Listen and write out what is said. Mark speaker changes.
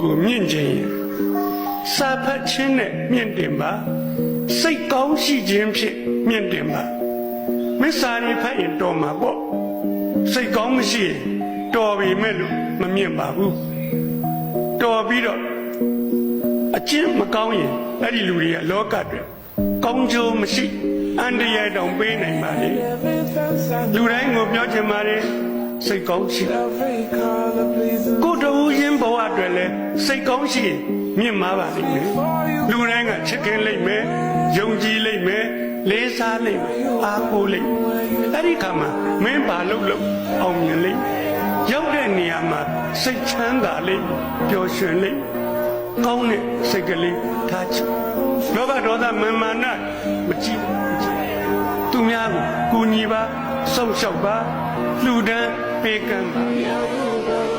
Speaker 1: ကိုမြင့်ခြင်းစာဖတ်ခြင်းနဲ့မြင့်တင်ပါစိတ်ကောင်းရှိခြင်းဖြင့်မြင့်တင်ပါမစ္စာရီဖတ်ရင်တော်မှာပေါ့စိတ်ကောင်းမရှိရင်တော်ပြီမဲ့လို့မမြင့်ပါဘူးတော်ပြီးတော့အကျင့်မကောင်းရင်အဲ့ဒီလူတွေကလောကအတွက်ကောင်းကျိုးမရှိအန္တရာယ်တောင်ပေးနိုင်ပါလေလူတိုင်းကိုပြောချင်ပါတယ်စိတ်ကောင်းရှိကိုတူချင်းဘဝအတွက်လည်းစိတ်ကောင်းရှိရင်မြင့်မားပါလိမ့်မယ်လူတိုင်းကချစ်ခင်လိမ့်မယ်ယုံကြည်လိမ့်မယ်လေးစားလိမ့်မယ်အားကိုးလိမ့်အဲ့ဒီခါမှာမင်းပါလို့အောင်မြင်လိမ့်ရောက်တဲ့နေရာမှာစိတ်ချမ်းသာလိမ့်ပျော်ရွှင်လိမ့်ကောင်းတဲ့စိတ်ကလေးထားချင်လောဘဒေါသမာနမကြည့်သူများကိုကူညီပါစောင့်ရှောက်ပါလှူဒန်းပေးကမ်းပါ